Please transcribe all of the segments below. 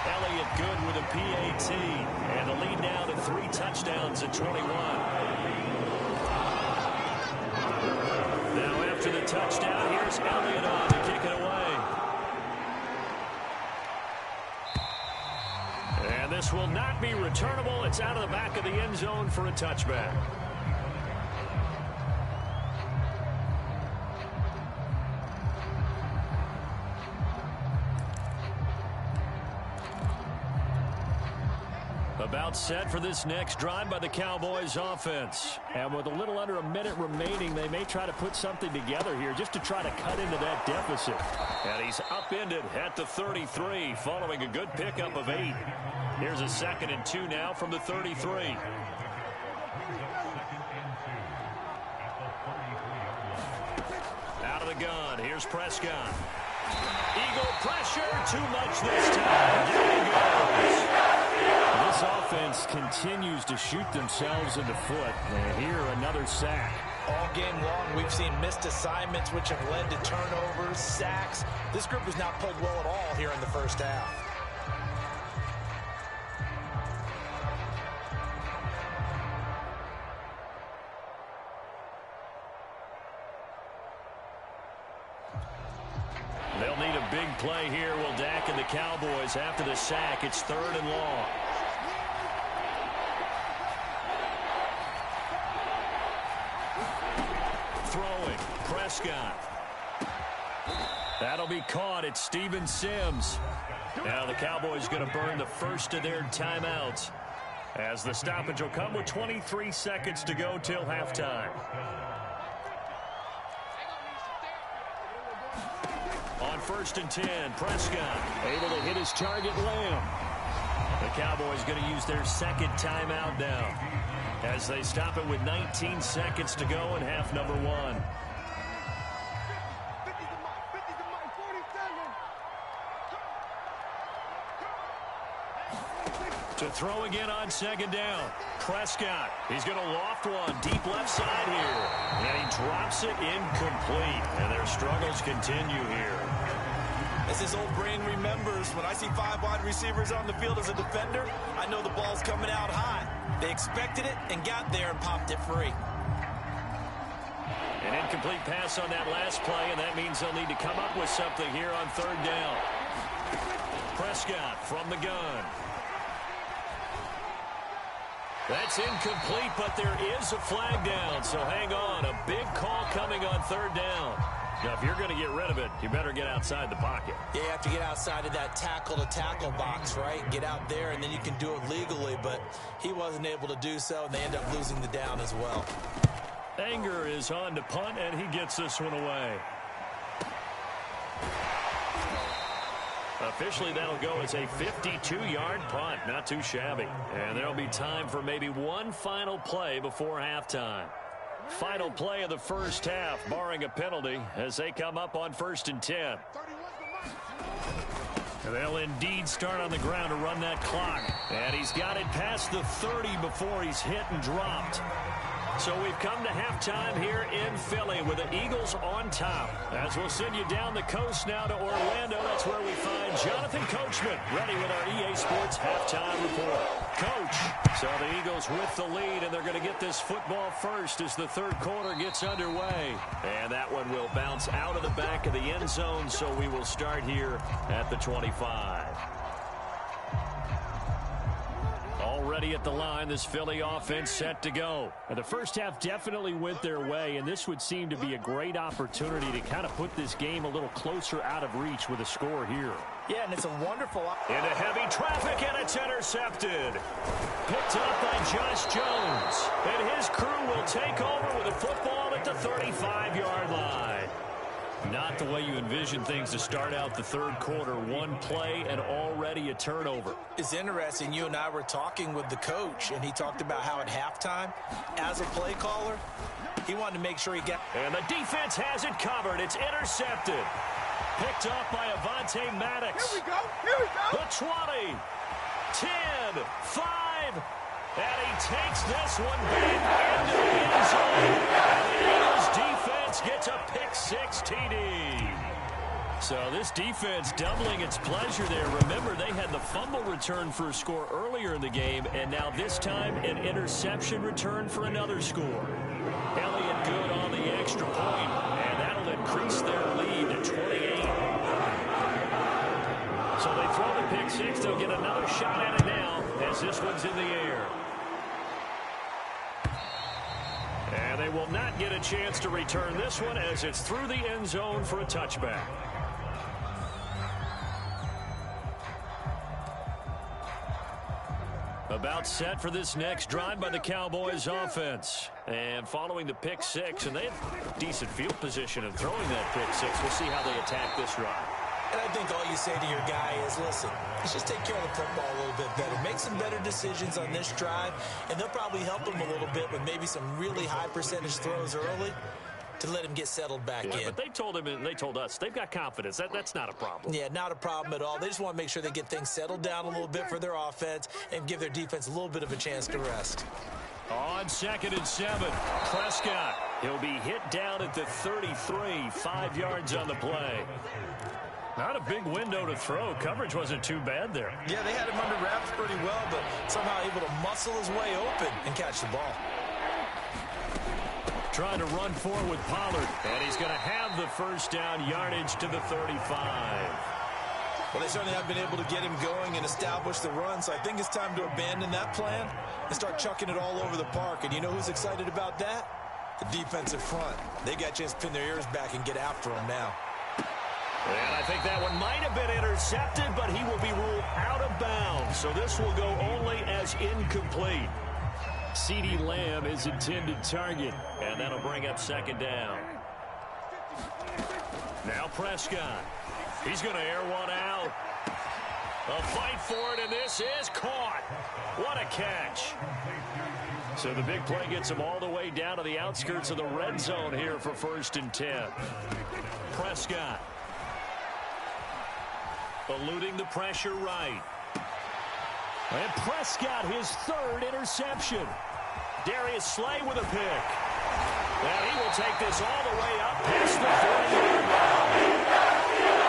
Elliott good with a PAT. And the lead now to 3 touchdowns at 21. Now after the touchdown, here's Elliott on to kick it away. And this will not be returnable. It's out of the back of the end zone for a touchback. About set for this next drive by the Cowboys offense. And with a little under a minute remaining, they may try to put something together here just to try to cut into that deficit. And he's upended at the 33 following a good pickup of 8. Here's a 2nd and 2 now from the 33. Out of the gun. Here's Prescott. Eagle pressure. Too much this time. There he goes. This offense continues to shoot themselves in the foot. And here, another sack. All game long, we've seen missed assignments, which have led to turnovers, sacks. This group has not played well at all here in the first half. They'll need a big play here. Will Dak and the Cowboys after the sack. It's 3rd and long. Throwing. Prescott. That'll be caught. It's Steven Sims. Now the Cowboys going to burn the first of their timeouts, as the stoppage will come with 23 seconds to go till halftime. On 1st and 10, Prescott able to hit his target, Lamb. The Cowboys going to use their 2nd timeout now, as they stop it with 19 seconds to go in half number 1. To throw again on 2nd down. Prescott. He's going to loft one deep left side here. And he drops it incomplete. And their struggles continue here. As his old brain remembers, when I see 5 wide receivers on the field as a defender, I know the ball's coming out high. They expected it and got there and popped it free. An incomplete pass on that last play, and that means they'll need to come up with something here on 3rd down. Prescott from the gun. That's incomplete, but there is a flag down, so hang on. A big call coming on 3rd down. Now, if you're going to get rid of it, you better get outside the pocket. Yeah, you have to get outside of that tackle-to-tackle box, right? Get out there, and then you can do it legally, but he wasn't able to do so, and they end up losing the down as well. Anger is on to punt, and he gets this one away. Officially, that'll go as a 52-yard punt. Not too shabby. And there'll be time for maybe one final play before halftime. Final play of the first half, barring a penalty, as they come up on 1st and 10. And they'll indeed start on the ground to run that clock. And he's got it past the 30 before he's hit and dropped. So we've come to halftime here in Philly with the Eagles on top. As we'll send you down the coast now to Orlando, that's where we find Jonathan Coachman ready with our EA Sports halftime report. Coach, so the Eagles with the lead, and they're going to get this football first as the 3rd quarter gets underway. And that one will bounce out of the back of the end zone, so we will start here at the 25. Already at the line, this Philly offense set to go. And the first half definitely went their way, and this would seem to be a great opportunity to kind of put this game a little closer out of reach with a score here. Yeah, and it's a wonderful... Into heavy traffic, and it's intercepted. Picked up by Josh Jones. And his crew will take over with a football at the 35-yard line. Not the way you envision things to start out the 3rd quarter. One play and already a turnover. It's interesting. You and I were talking with the coach, and he talked about how at halftime, as a play caller, he wanted to make sure he got... And the defense has it covered. It's intercepted. Picked up by Avonte Maddox. Here we go. Here we go. The 20, 10, 5, and he takes this one back into the end zone. And the Eagles defense gets a pick 6 TD. So this defense doubling its pleasure there. Remember, they had the fumble return for a score earlier in the game, and now this time an interception return for another score. Elliott good on the extra point, and that'll increase their lead to 28. So they throw the pick six. They'll get another shot at it now as this one's in the air. And they will not get a chance to return this one as it's through the end zone for a touchback. About set for this next drive by the Cowboys offense. And following the pick six, and they have decent field position in throwing that pick six. We'll see how they attack this drive. And I think all you say to your guy is, listen, let's just take care of the football a little bit better. Make some better decisions on this drive, and they'll probably help him a little bit with maybe some really high percentage throws early to let him get settled back in. But they told him, and they told us, they've got confidence. That's not a problem. Yeah, not a problem at all. They just want to make sure they get things settled down a little bit for their offense and give their defense a little bit of a chance to rest. On 2nd and 7, Prescott. He'll be hit down at the 33, 5 yards on the play. Not a big window to throw. Coverage wasn't too bad there. Yeah, they had him under wraps pretty well, but somehow able to muscle his way open and catch the ball. Trying to run forward with Pollard, and he's going to have the first down yardage to the 35. Well, they certainly have been able to get him going and establish the run, so I think it's time to abandon that plan and start chucking it all over the park. And you know who's excited about that? The defensive front. They got a chance to pin their ears back and get after him now. And I think that one might have been intercepted, but he will be ruled out of bounds. So this will go only as incomplete. CeeDee Lamb is intended target, and that'll bring up 2nd down. Now Prescott. He's going to air one out. A fight for it, and this is caught. What a catch. So the big play gets him all the way down to the outskirts of the red zone here for 1st and 10. Prescott. Eluding the pressure right. And Prescott, his 3rd interception. Darius Slay with a pick. And he will take this all the way up past the 40-yard line.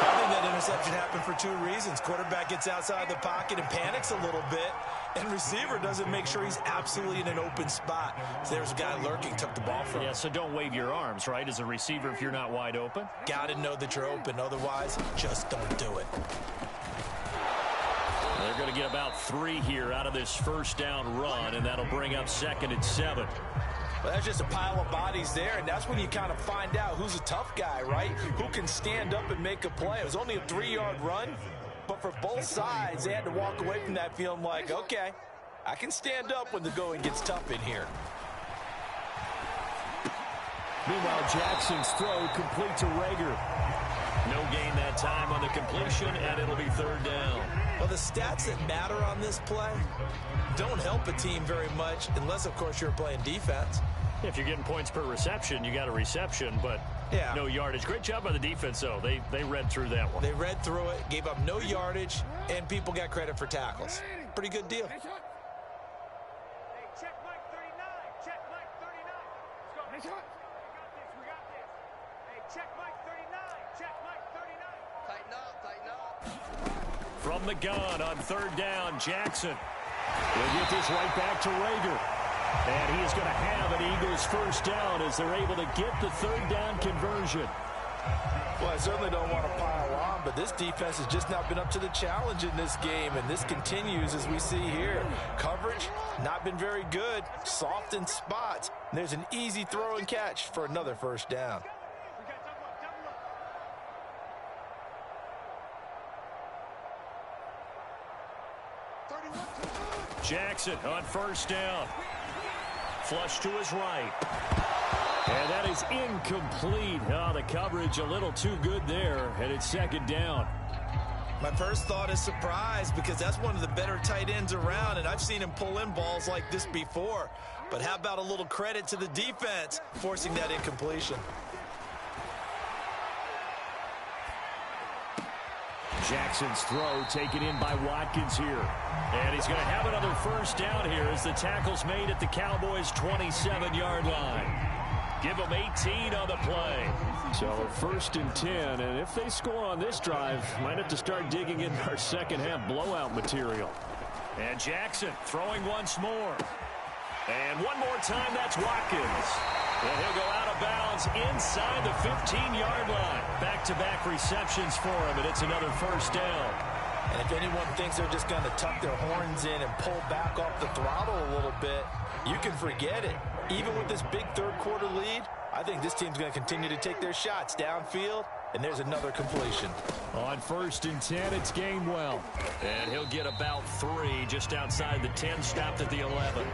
I think that interception happened for 2 reasons. Quarterback gets outside the pocket and panics a little bit, and receiver doesn't make sure he's absolutely in an open spot. So there's a guy lurking, took the ball from him. Yeah, so don't wave your arms, right, as a receiver if you're not wide open? Got to know that you're open. Otherwise, just don't do it. They're going to get about 3 here out of this first down run, and that'll bring up 2nd and 7. Well, that's just a pile of bodies there, and that's when you kind of find out who's a tough guy, right? Who can stand up and make a play. It was only a 3-yard run, but for both sides, they had to walk away from that feeling like, okay, I can stand up when the going gets tough in here. Meanwhile, Jackson's throw complete to Rager. No gain that time on the completion, and it'll be 3rd down. Well, the stats that matter on this play don't help a team very much unless, of course, you're playing defense. If you're getting points per reception, you got a reception, but no yardage. Great job by the defense, though. They read through that one. They read through it, gave up no yardage, and people got credit for tackles. Pretty good deal. Hey, check Mike 39. Check Mike 39. Let's go. We got this. Hey, check Mike 39. Check Mike 39. Tighten up, tighten up. From the gun on 3rd down, Jackson will get this right back to Rager. And he is going to have an Eagles first down as they're able to get the 3rd down conversion. Well, I certainly don't want to pile on, but this defense has just not been up to the challenge in this game, and this continues as we see here. Coverage, not been very good, soft in spots. And there's an easy throw and catch for another first down. Jackson on 1st down. Flush to his right. And that is incomplete. Oh, the coverage a little too good there, and it's 2nd down. My first thought is surprise because that's one of the better tight ends around, and I've seen him pull in balls like this before. But how about a little credit to the defense forcing that incompletion? Jackson's throw taken in by Watkins here. And he's going to have another first down here as the tackle's made at the Cowboys' 27-yard line. Give them 18 on the play. So 1st and 10, and if they score on this drive, might have to start digging in our second half blowout material. And Jackson throwing once more. And one more time, that's Watkins. And he'll go out of bounds inside the 15-yard line. Back-to-back receptions for him, and it's another first down. And if anyone thinks they're just going to tuck their horns in and pull back off the throttle a little bit, you can forget it. Even with this big third-quarter lead, I think this team's going to continue to take their shots downfield, and there's another completion. On 1st and 10, it's Gainwell. And he'll get about 3 just outside the 10, stopped at the 11.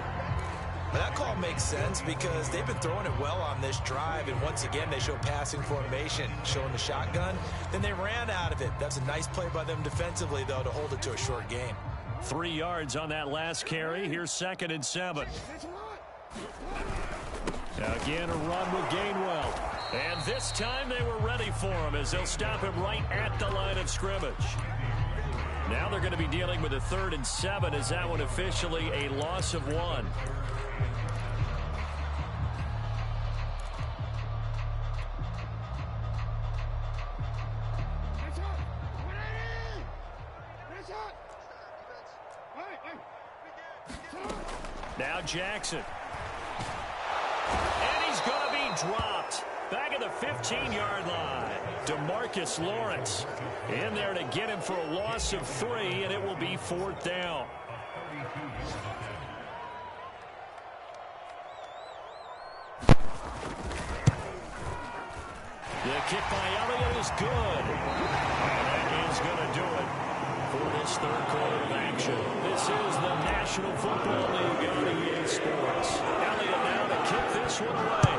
But that call makes sense because they've been throwing it well on this drive, and once again they show passing formation, showing the shotgun. Then they ran out of it. That's a nice play by them defensively, though, to hold it to a short game. 3 yards on that last carry. Here's 2nd and 7. Again, a run with Gainwell. And this time they were ready for him as they'll stop him right at the line of scrimmage. Now they're going to be dealing with a 3rd and 7 as that one officially a loss of 1. Now Jackson. And he's going to be dropped. Back at the 15-yard line. DeMarcus Lawrence in there to get him for a loss of 3, and it will be 4th down. The kick by Elliott is good. And that is going to do it for this 3rd quarter of action. This is the National Football League on EA Sports. Elliott now to kick this one away.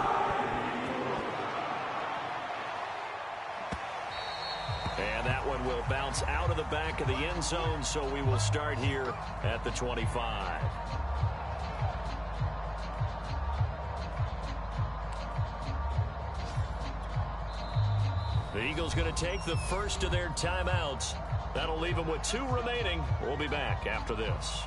And that one will bounce out of the back of the end zone, so we will start here at the 25. The Eagles going to take the first of their timeouts. That'll leave them with 2 remaining. We'll be back after this.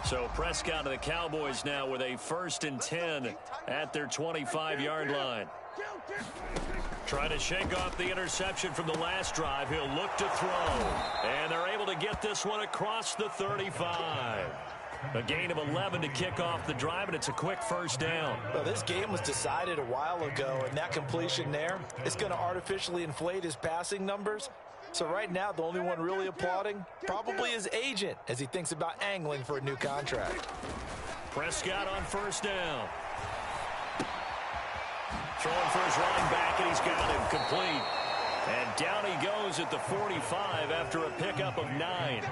So Prescott and the Cowboys now with a 1st and 10 at their 25-yard line. Trying to shake off the interception from the last drive. He'll look to throw. And they're able to get this one across the 35. A gain of 11 to kick off the drive, and it's a quick first down. Well, this game was decided a while ago, and that completion there is going to artificially inflate his passing numbers. So right now, the only one really applauding probably his agent as he thinks about angling for a new contract. Prescott on 1st down. Throwing for his running back, and he's got him complete. And down he goes at the 45 after a pickup of 9.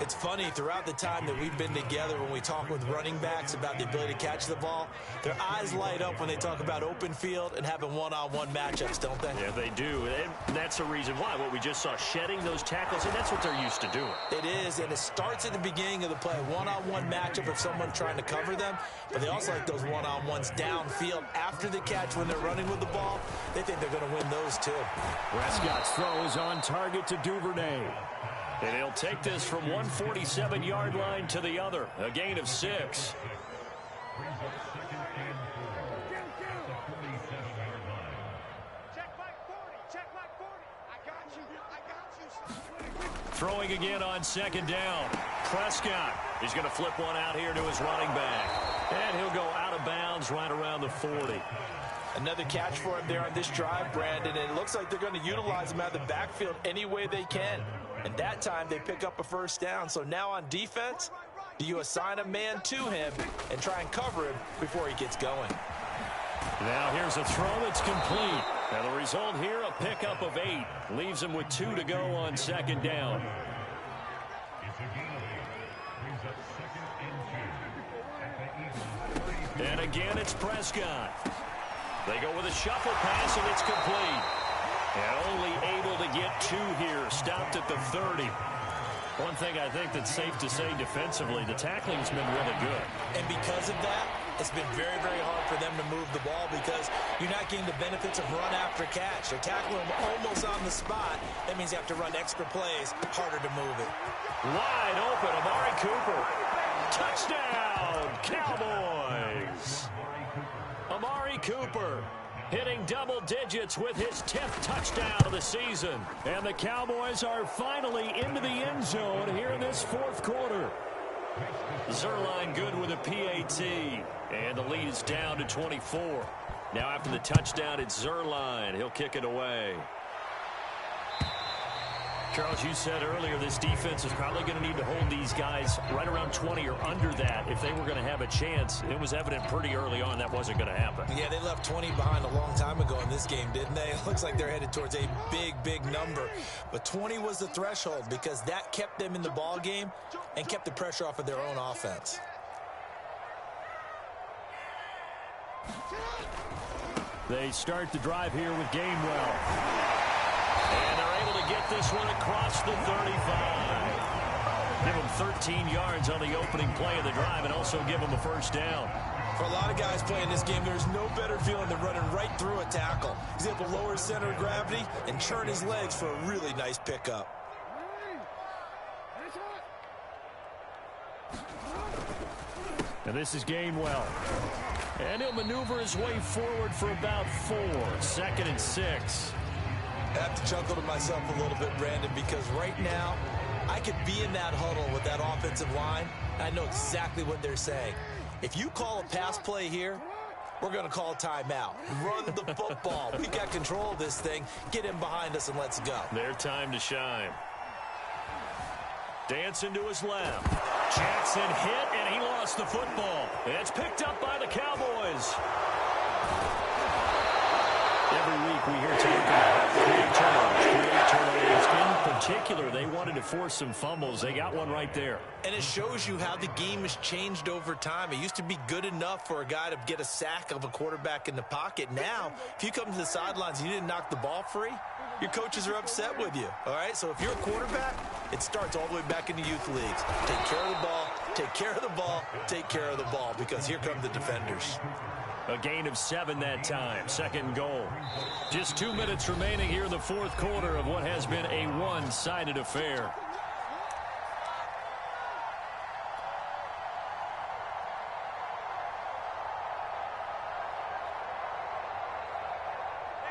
It's funny, throughout the time that we've been together, when we talk with running backs about the ability to catch the ball, their eyes light up when they talk about open field and having one-on-one matchups, don't they? Yeah, they do. And that's the reason why. What we just saw, shedding those tackles, and that's what they're used to doing. It is, and it starts at the beginning of the play. One-on-one matchup of someone trying to cover them, but they also like those one-on-ones downfield after the catch when they're running with the ball. They think they're going to win those too. Prescott's throw is on target to Duvernay. And he'll take this from 147-yard line to the other. A gain of 6. Throwing again on 2nd down. Prescott. He's going to flip one out here to his running back. And he'll go out of bounds right around the 40. Another catch for him there on this drive, Brandon. And it looks like they're going to utilize him out of the backfield any way they can. And that time they pick up a first down. So now on defense, do you assign a man to him and try and cover him before he gets going? Now here's a throw that's complete. And the result here, a pickup of 8. Leaves him with 2 to go on 2nd down. And again, it's Prescott. They go with a shuffle pass, and it's complete. And only able to get 2 here. Stopped at the 30. One thing I think that's safe to say defensively, the tackling's been really good. And because of that, It's been very, very hard for them to move the ball because you're not getting the benefits of run after catch. They're tackling them almost on the spot. That means you have to run extra plays, harder to move it. Wide open, Amari Cooper. Touchdown, Cowboys. Amari Cooper hitting double digits with his 10th touchdown of the season. And the Cowboys are finally into the end zone here in this fourth quarter. Zerline good with a PAT. And the lead is down to 24. Now after the touchdown, it's Zerline. He'll kick it away. Charles, you said earlier this defense is probably going to need to hold these guys right around 20 or under that if they were going to have a chance. It was evident pretty early on that wasn't going to happen. Yeah, they left 20 behind a long time ago in this game, didn't they? It looks like they're headed towards a big, big number. But 20 was the threshold because that kept them in the ball game and kept the pressure off of their own offense. They start the drive here with Gainwell. And they're able to get this one across the 35. Give them 13 yards on the opening play of the drive and also give them a first down. For a lot of guys playing this game, there's no better feeling than running right through a tackle. He's able to lower his center of gravity and churn his legs for a really nice pickup. And this is Gainwell. And he'll maneuver his way forward for about 4. 2nd and 6. I have to chuckle to myself a little bit, Brandon, because right now I could be in that huddle with that offensive line. I know exactly what they're saying. If you call a pass play here, we're going to call a timeout. Run the football. We've got control of this thing. Get him behind us and let's go. Their time to shine. Dancing to his left. Jackson hit, and he lost the football. It's picked up by the Cowboys. Every week we hear talk about create turnovers. In particular, they wanted to force some fumbles. They got one right there. And it shows you how the game has changed over time. It used to be good enough for a guy to get a sack of a quarterback in the pocket. Now, if you come to the sidelines and you didn't knock the ball free, your coaches are upset with you. All right, so if you're a quarterback, it starts all the way back in the youth leagues. Take care of the ball, take care of the ball, take care of the ball, because here come the defenders. A gain of 7 that time. 2nd goal. Just 2 minutes remaining here in the fourth quarter of what has been a one-sided affair.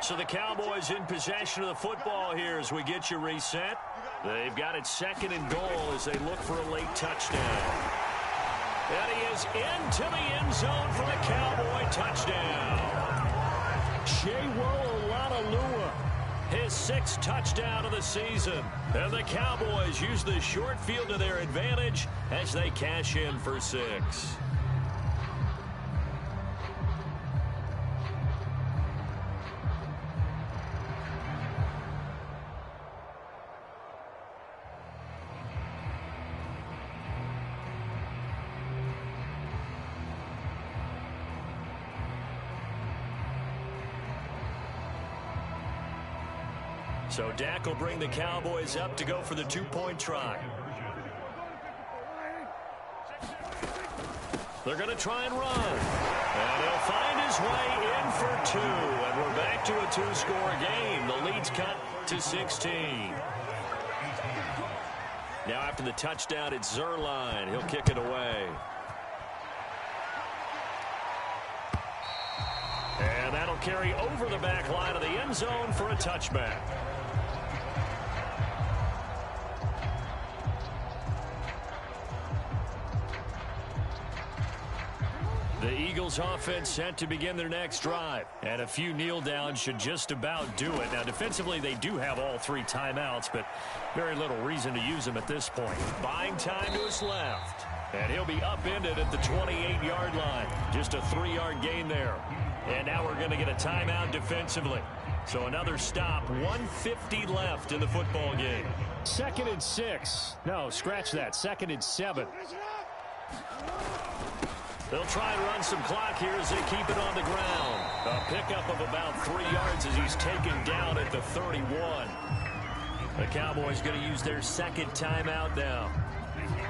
So the Cowboys in possession of the football here as we get you reset. They've got it 2nd and goal as they look for a late touchdown. And he is into the end zone for a Cowboy touchdown. Shewo Olalolua, his 6th touchdown of the season. And the Cowboys use the short field to their advantage as they cash in for 6. So Dak will bring the Cowboys up to go for the 2-point try. They're going to try and run. And he'll find his way in for 2. And we're back to a 2-score game. The lead's cut to 16. Now after the touchdown, it's Zerline. He'll kick it away. And that'll carry over the back line of the end zone for a touchback. The Eagles offense set to begin their next drive. And a few kneel downs should just about do it. Now defensively they do have all 3 timeouts, but very little reason to use them at this point. Buying time to his left. And he'll be upended at the 28-yard line. Just a 3-yard gain there. And now we're going to get a timeout defensively. So another stop, 1:50 left in the football game. 2nd and 6. No, scratch that. 2nd and 7. They'll try and run some clock here as they keep it on the ground. A pickup of about 3 yards as he's taken down at the 31. The Cowboys going to use their 2nd timeout now,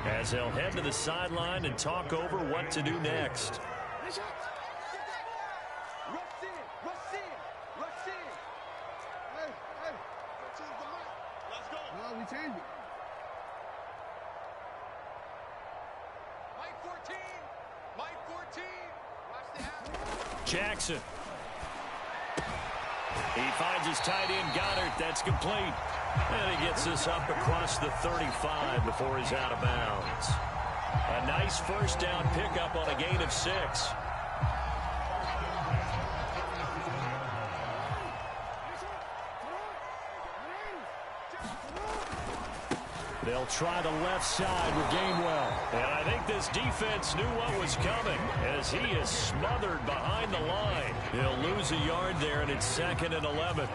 as they'll head to the sideline and talk over what to do next. Rush in, rush in, rush in. Hey, hey, change the mic. Let's go. No, we changed it. Mike 14, Mike 14. Watch the half. Jackson. He finds his tight end, Goddard. That's complete. And he gets this up across the 35 before he's out of bounds. A nice first down pickup on a gain of 6. They'll try the left side with Gainwell. And I think this defense knew what was coming as he is smothered behind the line. He'll lose a yard there, and it's 2nd and 11.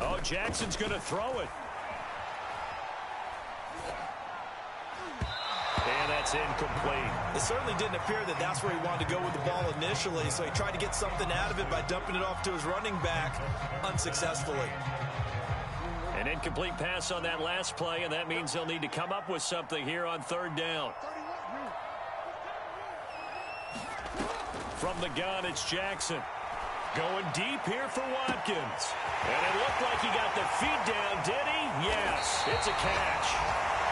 Oh, Jackson's going to throw it. And that's incomplete. It certainly didn't appear that that's where he wanted to go with the ball initially, so he tried to get something out of it by dumping it off to his running back unsuccessfully. An incomplete pass on that last play, and that means they'll need to come up with something here on 3rd down. From the gun, it's Jackson. Going deep here for Watkins. And it looked like he got the feet down, did he? Yes, it's a catch.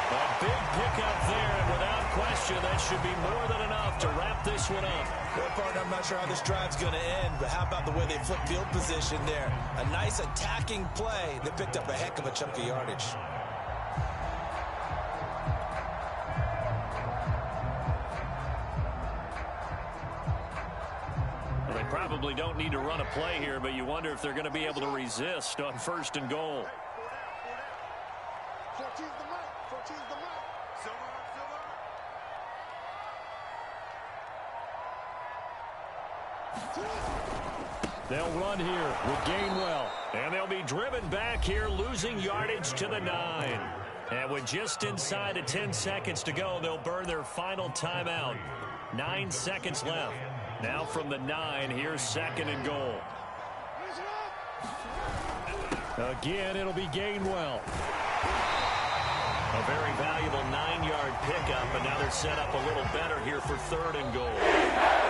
A big pickup there, and without question, that should be more than enough to wrap this one up. Well, partner, I'm not sure how this drive's going to end, but how about the way they flip field position there? A nice attacking play that picked up a heck of a chunk of yardage. They probably don't need to run a play here, but you wonder if they're going to be able to resist on 1st and goal. 14's the mic. 14's the mic. Silver, silver. They'll run here with Gainwell. And they'll be driven back here, losing yardage to the 9. And with just inside of 10 seconds to go, they'll burn their final timeout. 9 seconds left. Now from the 9, here's 2nd and goal. Again, it'll be Gainwell. A very valuable 9-yard pickup, and now they're set up a little better here for 3rd and goal.